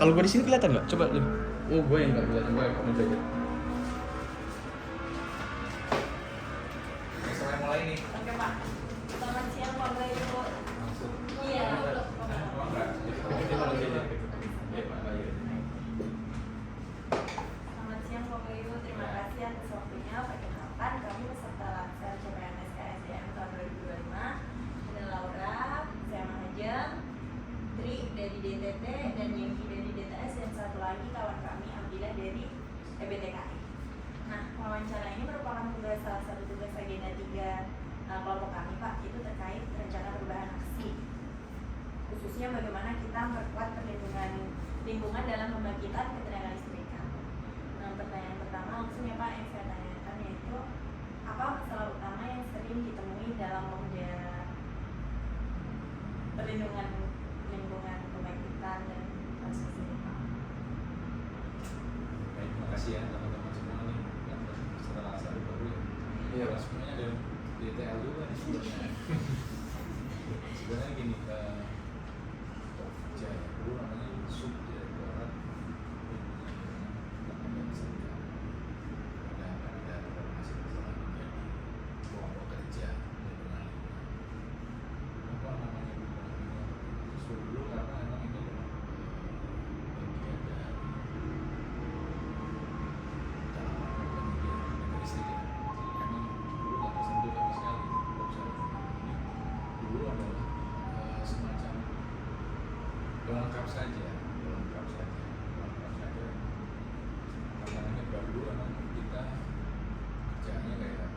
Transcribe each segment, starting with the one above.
Kalau gue di sini kelihatan nggak? Coba lihat. Oh, gue yang nggak kelihatan, gue kamu aja. Saya mulai nih. Oke Pak. Selamat siang Pak Bayu. Iya. Selamat siang Pak Bayu. Terima kasih atas waktunya. Perkenalkan kami peserta Lansar CPNS KSDM tahun 2025. Ada Laura, saya Mahajeng, Tri dari DTT, dan Yengki dari DTS, dan satu lagi kawan kami Abdillah dari EBTKI. Nah, wawancara ini merupakan salah satu tugas agenda 3 kelompok kami Pak, itu terkait rencana perubahan aksi, khususnya bagaimana kita memperkuat perlindungan lingkungan dalam pembangkitan ketenaga listrikan. Nah, pertanyaan pertama langsung ya Pak yang saya tanyakan yaitu apa masalah utama yang sering ditemui dalam pekerja perlindungan lingkungan pembangkitan dan proses ini Pak? Baik, terima kasih ya teman-teman semua nih yang setelah saya baru ya. Iya, sebenarnya ada DTL juga nih sebenarnya. Sebenarnya gini, Jaya dulu namanya Subdirektorat ada informasi masalah menjadi kelompok kerja lingkungan. Apa namanya justru dulu karena emang ini bagian dari listrik ya. Emang dulu nggak tersentuh sama sekali. Dulu adalah semacam pelengkap saja. Makanya baru emang kita kerjanya kayak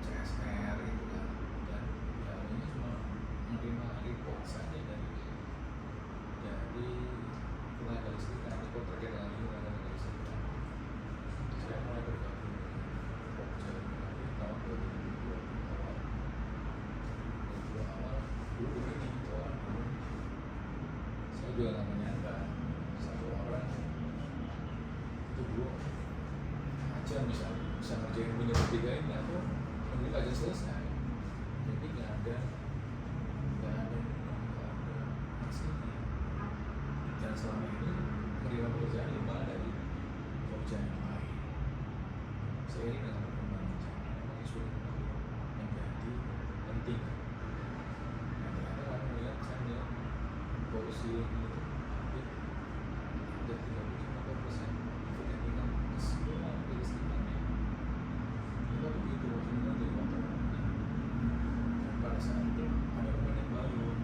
CSR gitu kan, dan ya ini cuma menerima report saja dari tenaga listrikan, report terkait dengan tenaga listrikan. Saya mulai bergabung dengan Pokja dari tahun 2020 awal. Dulu begini, saya juga nggak menyangka satu orang itu dulu aja misalnya bisa ngerjain punya tiga ini atau mungkin aja selesai. Jadi nggak ada hasilnya. Dan selama ini menerima pekerjaan lima dari pekerjaan yang lain. Seiring dengan perkembangan zaman, memang isu lingkungan menjadi penting. Nah, ternyata kami melihat, saya melihat polusi itu hampir 30-50% itu dengan semua listrikannya. Kita begitu maksudnya dari wawancara. Dan pada saat itu ada pemain yang baru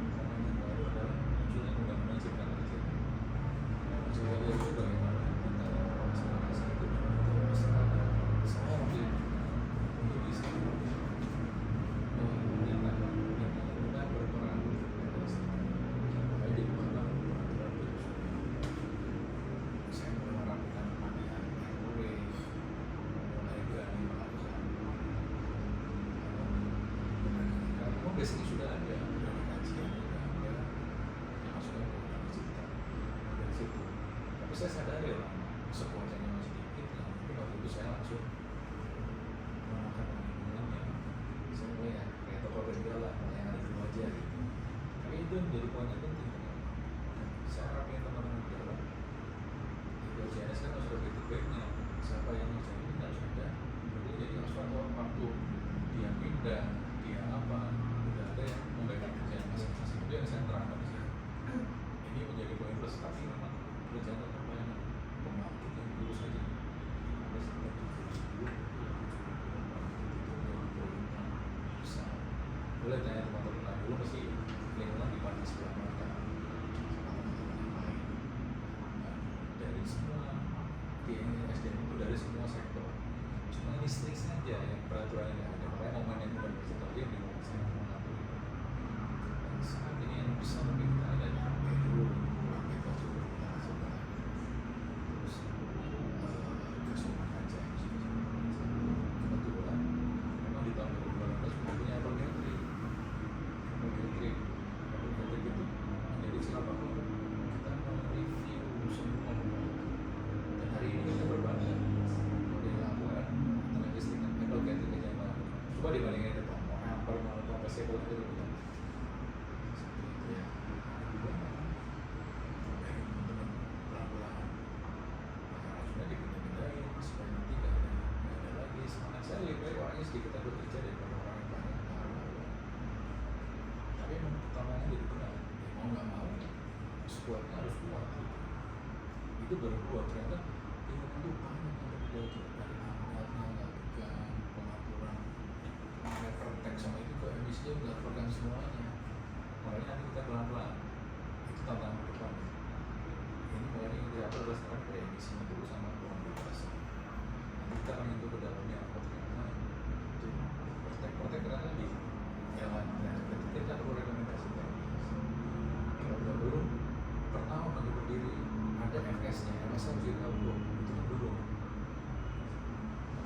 adalah munculnya undang-undang cipta kerja. Coba lihat itu bagaimana kita konservasi itu semua mobil untuk bisa menyatakan kita berperan baik di mana saya mulai merapikan pemilihan RW, mulai berani melakukan karena basicnya sudah ada kajian sudah ada yang masukkan program cipta dari situ. Tapi saya sadari lah sekuatnya masih sedikit, nah itu waktu itu saya langsung melakukan perlindungannya. Saya mulai ya kayak toko bengkel lah, yang ada dulu aja gitu. Tapi itu menjadi poin yang penting. Saya harapin teman-teman di dalam di JNS kan harus ada feedbacknya, siapa yang ngerjain ini harus ada. Jadi harus waktu dia pindah, dia apa, udah ada yang memberikan kerjaan masing-masing. Itu yang saya terangkan di sini. Ini menjadi poin plus, tapi memang kerjaan tetap banyak pembangkit yang dulu saja. Ada sekitar 70 itu menjadi poin yang besar. Boleh tanya teman-teman dulu, mesti lingkungan di mana sebelah mata sama teman-teman yang lain. Dari semua di SDM itu dari semua sektor, cuma listrik saja yang peraturannya nggak ada. Makanya momen yang bukan bercerita dia di momen saya mengatur itu. Dan saat ini yang bisa lebih kita ada di sampai dulu kita coba terus kesulitan aja kebetulan memang di tahun 2018 sudah punya Emergency itu menjadi salah satu kita mereview semua dan hari ini kita berbangga dilakukan tenaga listrik Emergency ke Jawa. Coba dibandingin itu mau hampir mau apa sih kalau itu seperti itu ya. squadnya harus kuat gitu. Itu baru kuat. Ternyata ilmu itu banyak yang belajar dari angkatnya, tegang, pengaturan, refleks sama itu ke emisinya nggak pegang semuanya. Makanya nanti kita pelan-pelan. Itu tantangan ke depan. Ini makanya kita berdasarkan ke emisinya dulu sama ruang bebas. Nanti kita akan itu ke dalamnya apa ternyata itu praktek karena di jalan. Nah, kita perlu rekomendasi teknis. Kalau belum pertama bagi berdiri ada FS-nya, FS harus ditahu itu kan dulu.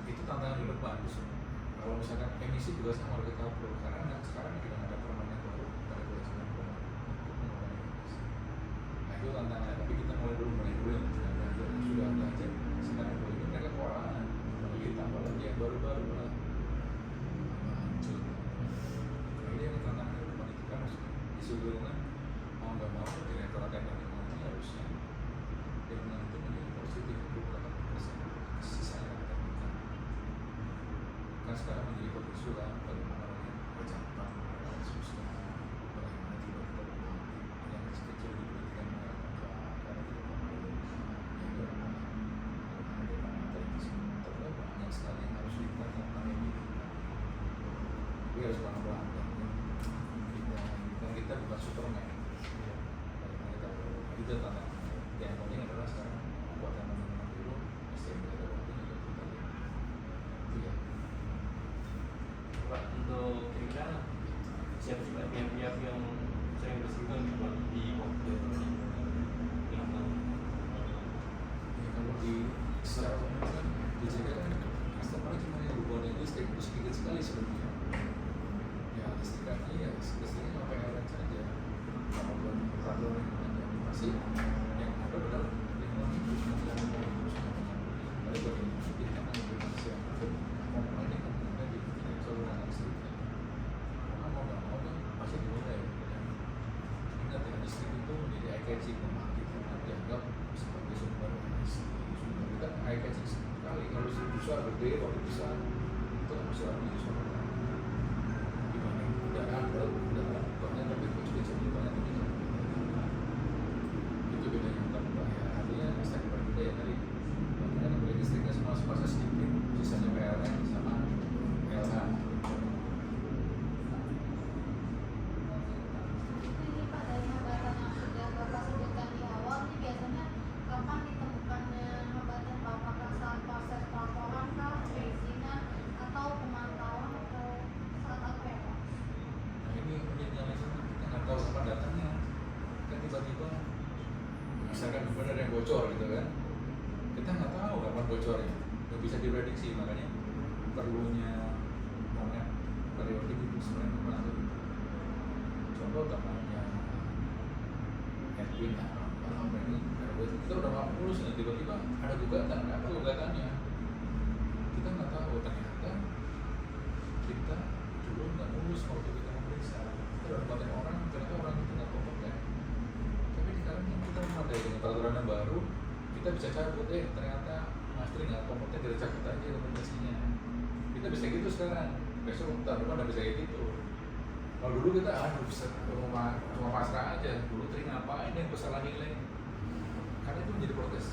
Itu tantangan ke depan. Kalau misalkan emisi juga sama harus kita perlu karena sekarang kita ada permanen baru regulasi untuk mengurangi emisi. Nah itu tantangannya. Tapi kita mulai dulu yang sudah belajar. Sekarang ini mereka kewalahan. Kalau kita apalagi yang baru-baru lah hancur. Nah ini yang tantangan ke depan itu kan harus disudulkan mau nggak mau direktorat teknik lingkungan ini harusnya lingkungan itu menjadi positif 28%, sisanya teknikal. Kan sekarang menjadi persoalan bagaimana pejabat, susah, bagaimana tiba-tiba uang yang kecil-kecil diberikan karena tidak mampu, yang ada materi itu semua. Terlalu banyak sekali yang harus kita tentang ini. Tapi harus pelan-pelan. Kita bukan Superman. Itu tantangan. Yang penting adalah sekarang buat teman-teman dulu SDM kita waktunya juga kita lihat. Itu ya. Pak, untuk kira-kira siapa sih Pak pihak-pihak yang sering bersinggungan di waktu ini? Yang tahu? Ya kalau di secara umum kan dijaga kan customer cuma yang hubungan listrik itu sedikit sekali sebenarnya. Ya listriknya ya listriknya cuma PLN saja. Kalau buat peraturan yang masih yang ada adalah lingkungan itu cuma yang tapi bagi kita kan Indonesia komponen ini kan ada di saluran listriknya. Karena mau nggak mau kan pasti dimulai. Ingat ya listrik itu menjadi eye catching pembangkit karena dianggap sebagai sumber energi. Sumber kita eye catching sekali kalau listrik besar gede waktu besar itu kan bisa menjadi sumber dibanding udara banyak tapi kecil-kecil banyak tapi itu bedanya utama bahaya. Artinya step berbeda ya tadi kita beli listriknya semua sepasa sedikit sisanya PLN sama LH. Ini Pak dari hambatan yang sudah Bapak sebutkan di awal ini biasanya kapan ditemukannya hambatan Pak? Apakah saat proses pelaporan kah, perizinan atau pemantauan atau saat apa ya Pak? Nah ini menjadi alasan kita nggak tahu kapan datangnya kan tiba-tiba misalkan benar ada yang bocor gitu kan kita nggak tahu kapan bocornya nggak bisa diprediksi makanya perlunya momen periodik itu sebenarnya membantu itu. Contoh temannya Edwin ya apa ini kita udah nggak mulus nih tiba-tiba ada gugatan apa gugatannya kita nggak tahu ternyata kita dulu nggak mulus waktu kita memeriksa kita udah dapatin orang ternyata orang itu nggak kompeten tapi sekarang kita memadai dengan peraturan yang baru kita bisa cabut ternyata Mastri nggak kompeten kita cabut aja rekomendasinya kita bisa gitu sekarang besok tahun depan udah bisa kayak gitu kalau dulu kita cuma pasrah aja dulu terima apa ini yang besar nilai karena itu menjadi protes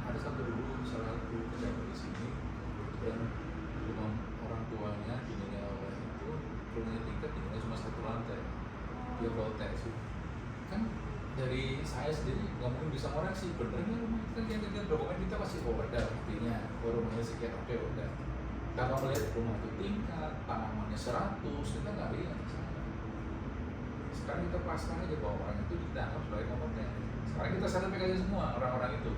ada satu dulu salah satu pejabat di sini dan rumah orang tuanya tinggalnya oleh itu rumahnya tingkat tinggalnya cuma satu lantai dia protes kan dari saya sendiri nggak mungkin bisa ngoreksi benernya rumah kita lihat dokumen kita pasti udah buktinya rumahnya sekian oke udah kalau melihat rumah itu tingkat tanamannya 100 kita nggak lihat sekarang kita pasang aja bahwa orang itu dianggap sebagai kompeten sekarang kita sertifikat aja semua orang-orang itu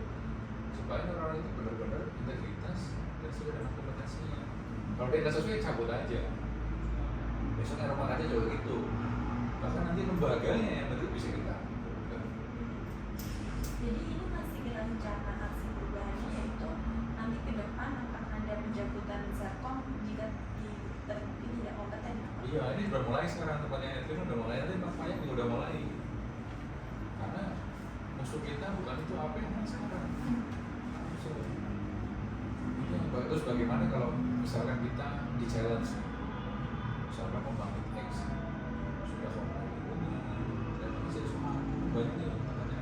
supaya orang-orang itu benar-benar integritas dan sesuai dengan kompetensinya kalau dia nggak sesuai cabut aja besoknya rumah aja jauh gitu bahkan nanti lembaganya yang nanti bisa kita Jadi ini masih kita rencana aksi perubahannya yaitu nanti ke depan akan ada pencabutan Serkom jika terbukti tidak kompeten. iya ini udah mulai sekarang tempatnya itu udah mulai nanti makanya udah mulai karena musuh kita bukan itu apa yang sekarang terus bagaimana kalau misalkan kita di challenge misalkan pembangkit X sudah ngomong dan bisa semua banyak nih katanya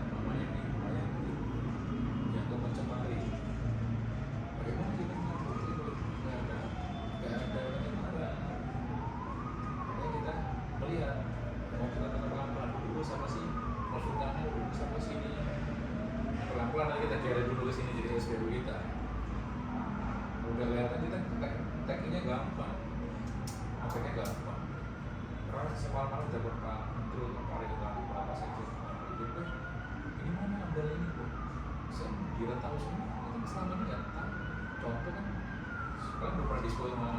pelan-pelan aja kita cari dulu ke sini jadi SPBU kita. Udah kelihatan kita tekniknya gampang, tekniknya gampang. Karena semalam kita Pak Menteri, Pak Ridwan, Pak Sekjen, gitu. Ini mana amdal ini kok? Saya kira tahu semua, kita selama ini nggak tahu. Contoh kan, sekarang udah pernah diskusi sama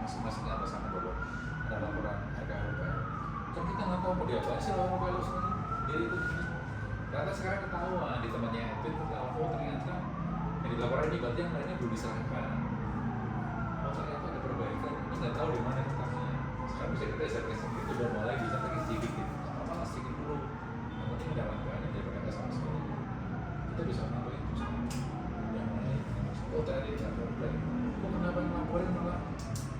masing-masing atasan bahwa ada laporan RKLPR. Kan kita nggak tahu mau diapa sih laporan RKLPR sebenarnya. Jadi itu ternyata sekarang ketahuan di temannya Edwin ketahuan, oh ternyata yang dilaporan ini berarti yang lainnya belum diserahkan. Oh ternyata ada perbaikan, ini nggak tahu di mana letaknya. Sekarang bisa kita SMS itu udah mulai bisa pakai sedikit gitu. Apa sedikit dulu. Yang penting ada langkahnya daripada nggak sama sekali. Kita bisa menambah itu sekarang. Udah mulai. Oh tadi nggak komplain. Kok kenapa yang laporin malah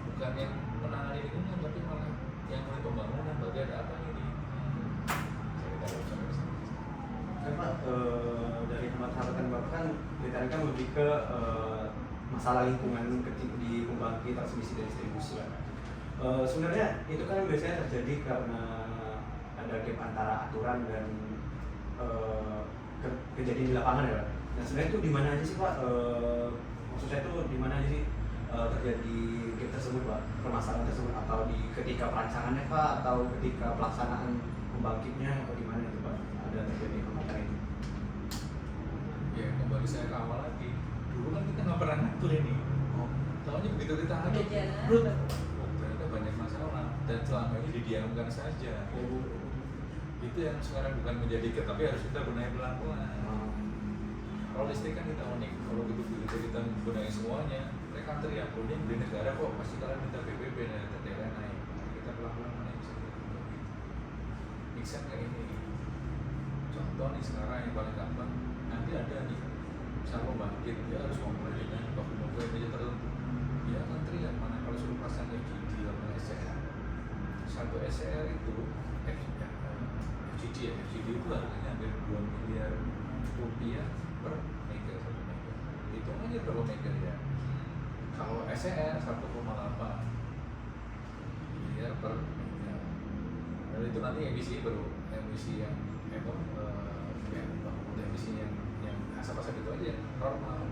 bukan yang menangani lingkungan tapi malah yang mulai pembangunan, berarti ada apa ini? Saya tahu sampai ke sana. Kan Pak, dari hambatan Bapak kan kelihatannya kan lebih ke masalah lingkungan di pembangkit transmisi dan distribusi kan. Sebenarnya itu kan biasanya terjadi karena ada gap antara aturan dan kejadian di lapangan ya Pak. Nah sebenarnya itu di mana aja sih Pak? Maksud saya itu di mana aja sih terjadi gap tersebut Pak? Permasalahan tersebut atau di ketika perancangannya Pak atau ketika pelaksanaan pembangkitnya atau di mana itu Pak? Ada terjadi hambatan itu? Ya kembali saya ke awal lagi. Dulu kan kita nggak pernah ngatur ini. Tahunya begitu kita Udah ngatur, jalan. ternyata banyak masalah dan selama ini didiamkan saja. Itu yang sekarang bukan menjadi tapi harus kita benahi pelan-pelan. Kalau listrik kan kita unik, kalau begitu kita benahi semuanya, mereka teriak, ini di negara kok pasti kalian minta PPP dan daerah naik. Kita pelan-pelan naik bisa kita begitu. Mixan kayak ini. Contoh nih sekarang yang paling gampang, nanti ada nih sama bangkit dia harus ngomong dengan baku-baku meja tertentu. Dia akan teriak mana kalau suruh pasang FGD atau SCR. Satu SCR itu FGD ya, FGD itu harganya hampir 2 miliar rupiah per mega, 1 mega. Hitung aja berapa mega ya. Kalau SCR 1,8 miliar per mega. Dan itu nanti emisi baru emisi yang emisi yang asap-asap itu aja normal.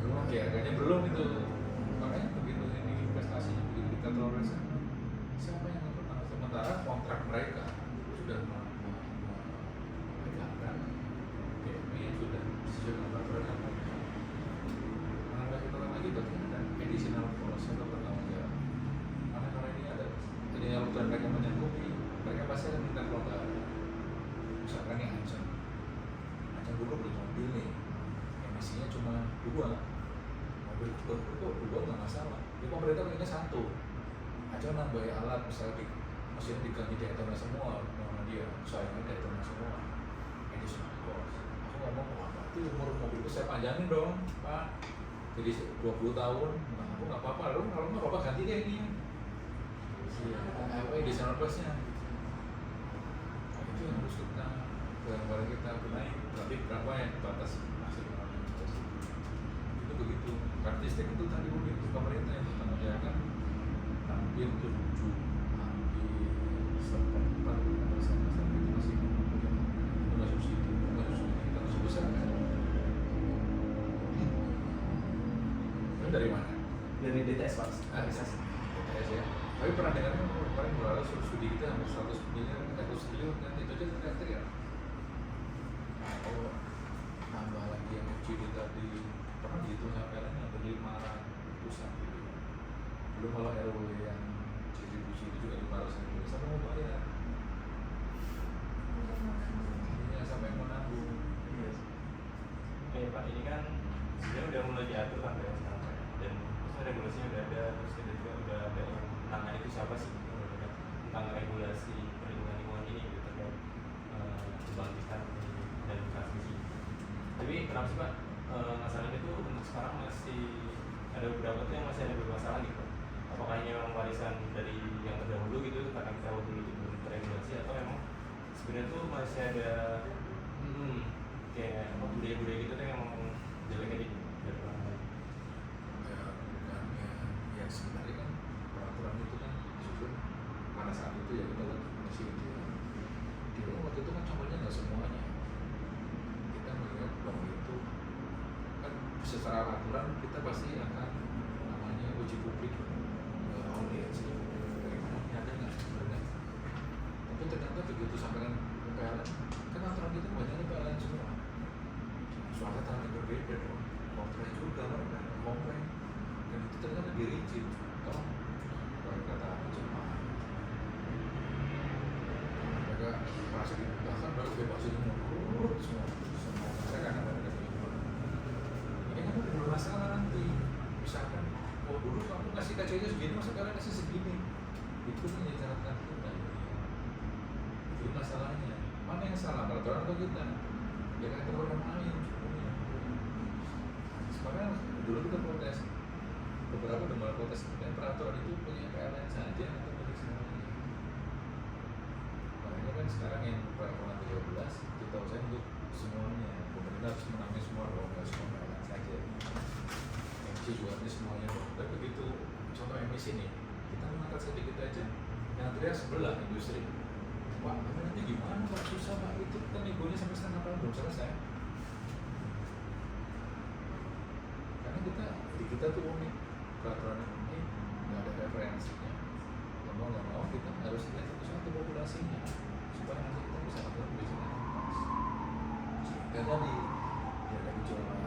Belum harganya belum itu. Makanya begitu ini investasinya begitu kita toleransi. Siapa yang bertanggung? Sementara kontrak mereka sudah memegang PMI sudah sesuai dengan peraturan yang ada. Menambah kita lagi berarti ada additional cost atau bertanggung jawab. Karena ini ada additional dan mereka menyangkuti, mereka pasti akan minta kelonggaran. Misalkan yang Ancam dulu beli mobil nih, emisinya cuma 2 mobil kok 2 nggak masalah. Jadi pemerintah pengennya 1 aja nambah alat, misalnya mesin diganti Daytona semua, nama dia sayangnya Daytona semua, additional cost. Aku ngomong apa itu umur mobilku saya panjangin dong Pak, jadi 20 tahun. Nah, aku nggak apa-apa, lalu kalau nggak apa-apa ganti deh ini apa additional costnya. Nah, itu yang harus kita barang-barang kita benahi. Berarti berapa yang batas maksimal itu begitu. Karakteristik itu tadi mungkin pemerintah yang bertanggung jawab kan hampir 7 hampir 4% itu masih itu nggak subsidi kita masih besar kan. Itu dari mana? Dari DTS Pak. DTS ya. Tapi pernah dengar kan kemarin berlalu subsidi kita hampir 100 miliar, 100 triliun kan itu aja teriak-teriak. Oh, tambah lagi yang FGD tadi pernah dihitung sampai hampir 500-an gitu. Belum kalau RW yang distribusi itu juga 500-an gitu. Sampai mau bayar. Iya, sampai mau nanggung. Yes. Oke Pak, ini kan sebenarnya udah mulai diatur kan ya sekarang Pak. Dan terus regulasinya udah ada, terus kita juga udah ada yang tentang itu siapa sih tentang regulasi perlindungan lingkungan ini gitu terkait pembangkitan dan transmisi. Tapi kenapa sih Pak masalah itu untuk sekarang masih ada beberapa tuh yang masih ada bermasalah gitu? Apakah ini memang warisan dari yang terdahulu gitu karena kita dulu itu belum terregulasi, atau memang sebenarnya tuh masih ada kayak apa budaya-budaya gitu tuh yang memang jeleknya di dari orang lain? Ya sebenarnya kan peraturan itu kan disusun pada saat itu ya kita lihat masih di waktu itu kan contohnya nggak semuanya. Kita melihat bahwa itu secara aturan kita pasti akan namanya uji publik audiens bagaimana ini ada nggak sebenarnya. Tapi ternyata begitu sampai kan PLN, kan aturan kita banyaknya PLN semua. Soalnya ternyata berbeda dong, komplain juga mereka komplain, dan itu ternyata lebih rigid. Toh kalau kata jemaah mereka merasa bahkan baru bebas ini menurut semua mereka kan ada ini kan bermasalah nanti. Misalkan oh dulu kamu kasih kacanya segini, masa sekarang kasih segini, itu kan jadi catatan kita. Itu masalahnya, mana yang salah, peraturan atau kita? Ya kan kita orang lain. Sekarang dulu kita protes, beberapa udah mulai protes, dan peraturan itu punya PLN saja atau milik semuanya. Makanya kan sekarang yang peraturan 13 kita usahain untuk semuanya. Pemerintah harus menangani semua dong, nggak semua PLN saja. Emisi juga ini semuanya dong. Tapi begitu contoh emisi nih, kita mengangkat sedikit aja, yang teriak sebelah industri. Wah, tapi nanti gimana Pak? Susah Pak, itu kan negonya sampai setengah tahun belum selesai. Karena kita tuh unik, peraturan ini nggak ada referensinya. Mau nggak mau kita harus lihat satu-satu populasinya supaya nanti kita bisa lakukan kebijakan yang pas. Sehingga tadi tidak ada gejolak,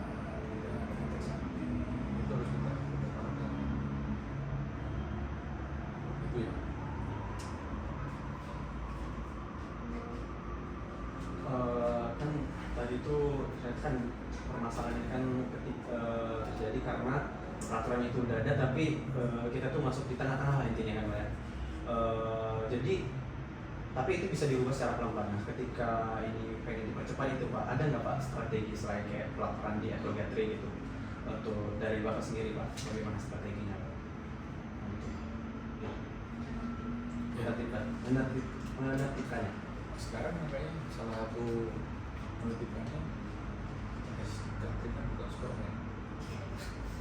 tidak ada efek samping, itu harus kita perhatikan. Itu ya. Kan tadi itu kan permasalahannya kan ketika terjadi karena peraturan itu udah ada tapi kita tuh masuk di tengah-tengah lah intinya kan Pak ya. Jadi tapi itu bisa dirubah secara pelan-pelan. Nah, ketika ini pengen dipercepat itu Pak, ada nggak Pak strategi selain kayak pelaporan di Etogetri gitu atau dari Bapak sendiri Pak, bagaimana strateginya Pak? Menertibkannya. Sekarang makanya salah satu menertibkannya Etogetri kan bukan Superman.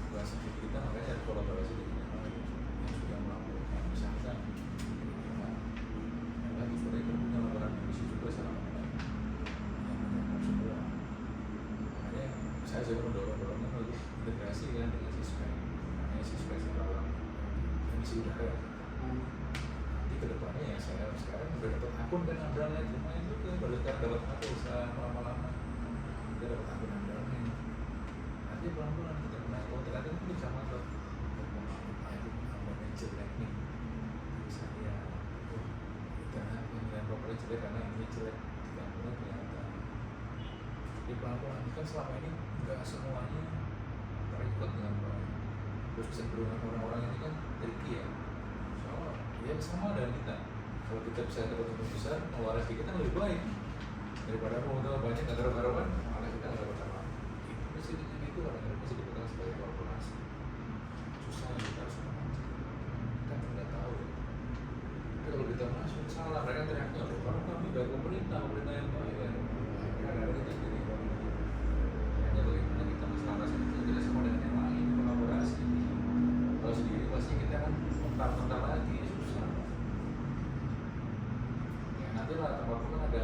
Bahasa kita makanya ada kolaborasi dengan yang lain yang sudah melakukan misalkan lagi sebenarnya kan punya laporan emisi juga secara online yang menyangkut semua. Makanya saya juga mendorong untuk integrasi kan dengan Sispek, namanya Sispek sekarang emisi udara. Nanti kedepannya ya saya sekarang udah dapat akun kan andalnya lumayan juga, baru sekarang dapat akun setelah lama-lama kita dapat akun andalnya. Nanti pelan-pelan kita kena konten nanti mungkin sama tuh manajer nih bisa ya karena pemilihan propernya jelek karena ini jelek tidak mulai kelihatan. Jadi pelan-pelan kan selama ini nggak semuanya terikut dengan baik. Terus bisa berhubungan orang-orang ini kan tricky ya. Soalnya ya sama dengan kita. Kalau kita bisa dapat untung besar, ngeluarin sedikit kan lebih baik daripada modal banyak nggak garu-garuan, malah kita nggak dapat apa. Itu mesti itu kadang-kadang mesti dipegang sebagai korporasi. Susah kita harus mengaji. Kita nggak tahu. Tapi kalau kita masuk salah, mereka teriaknya loh. Kalau kami dari pemerintah yang bayar. Kadang-kadang kita jadi hanya bagaimana kita masalah itu tidak sama dengan yang lain kolaborasi. Kalau sendiri pasti kita kan mentar-mentar lagi susah. Ya nanti lah tempat kan ada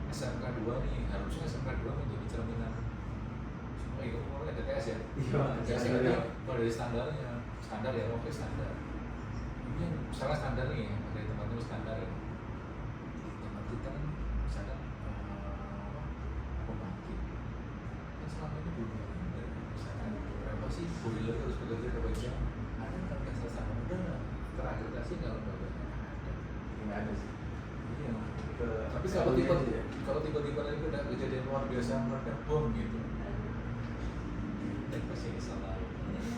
SMK 2 nih, harusnya SMK 2 menjadi cerminan. Oh iya, kamu ada TS ya? Iya, TS kalau dari standar ya, oke standar. Ini yang salah standar nih, dari teman-teman standar ya. Tempat kita kan misalkan pembangkit. Kan selama ini belum ada. Misalkan berapa sih boiler harus bekerja berapa jam? Ada kan kasar sama udah terakreditasi nggak lembaganya? Ada. Nggak ada sih. Iya. Tapi kalau tiba-tiba lagi ada kejadian luar biasa meledak bom gitu. Dan pasti salah. Terus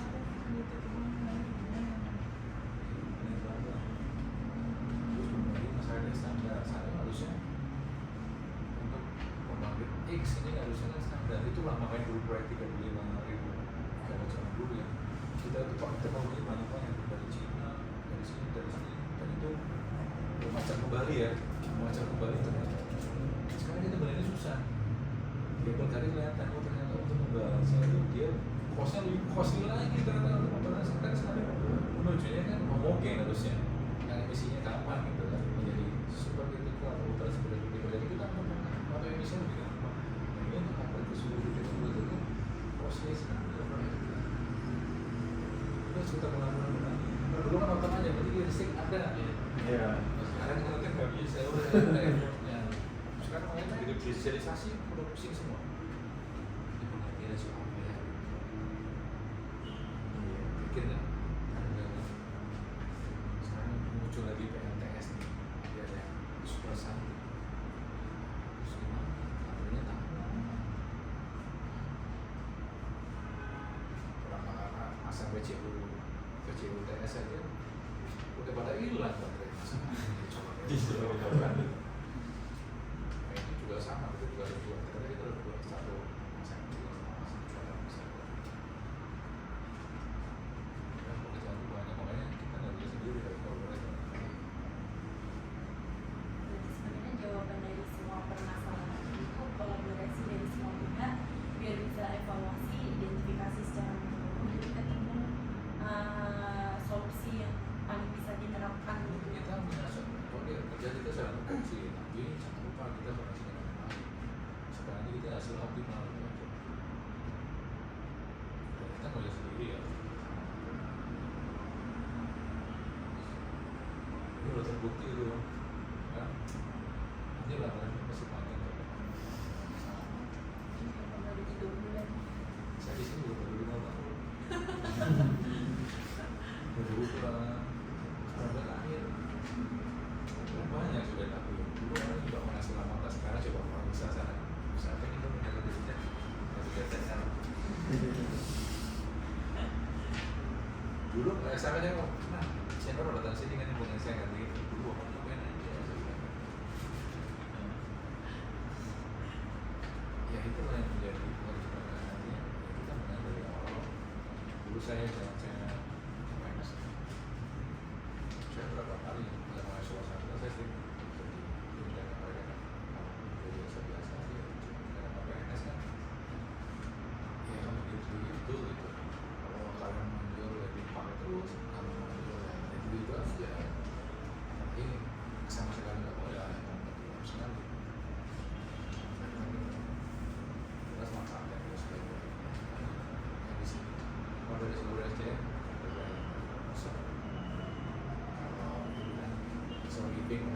kemudian masalahnya standar, saya harusnya untuk pembangkit X ini harusnya kan standar. Itulah makanya dulu proyek 35.000 kalau zaman dulu ya. Kita tuh teknologi banyak dari Cina, dari sini, dan itu memacak kembali ya, ternyata. Sekarang kita beli ini susah. Dia berkali kelihatan, oh ternyata untuk membahasnya itu dia kosnya lebih costly lagi ternyata untuk membahasnya kan sekarang menujunya kan homogen harusnya yang emisinya gampang gitu kan menjadi super critical atau ultra super critical, jadi kita atau emisinya lebih gampang. Nah ini untuk kompetisi suhu itu kan costly sekali. kita mulai. Nah, dulu kan nonton aja, berarti dia listrik ada. Iya. Nah, sekarang kita kan nggak bisa, udah ada effortnya. Sekarang makanya begitu digitalisasi udah pusing semua. Ini pengertiannya soal apa ya? Pikir nggak? Ada sekarang muncul lagi PNTS nih, dia ada yang super santri. Terus gimana? Akhirnya tahu. Orang pasang PCU-TS aja udah pada hilang baterai. Coba kan. Nah, ini juga sama, kita juga harus buat. Kita harus buat satu pasang pekerjaan itu banyak, makanya kita nggak bisa sendiri dari kolaborasi. Berarti sebenarnya jawaban dari semua permasalahan itu kolaborasi dari semua pihak biar bisa evaluasi, identifikasi secara menyeluruh, jadi ketemu solusi yang paling bisa diterapkan gitu. Kita merasa kalau dia kerja kita selalu fungsi, tapi jangan lupa kita koneksi dengan yang lain. Sekarang ini kita hasil optimal gitu aja. Dan kita nggak bisa sendiri ya. Ini udah terbukti itu, ya. Nanti laporannya masih panjang kok. Ini baru 3 bulan. Saya di sini baru 5 tahun. Baru pulang. Sampai akhir. Banyak sudah lakuin. Dulu orang juga mengasih lama, sekarang coba orang bisa sana. Bisa apa kita menjaga dirinya? Masih GTL. Dulu saya aja kok, nah, senior datang sini kan hubungan saya ganti. Dulu apa ngapain aja? Saya bilang. Ya itu yang menjadi nantinya. Kita mulai dari awal. Dulu saya jalan-jalan PNS. Saya berapa kali mulai suasana saya sih jadi dengan mereka kan jadi biasa aja dengan PNS kan ya kan begitu itu gitu kalau kalian manjur ya dipakai terus kalau manjur ya itu aja tapi sama sekali nggak boleh ada yang berkurang sekali terus manfaatnya terus kayak di sini kalau dari seluruh SDM kalau itu kan so giving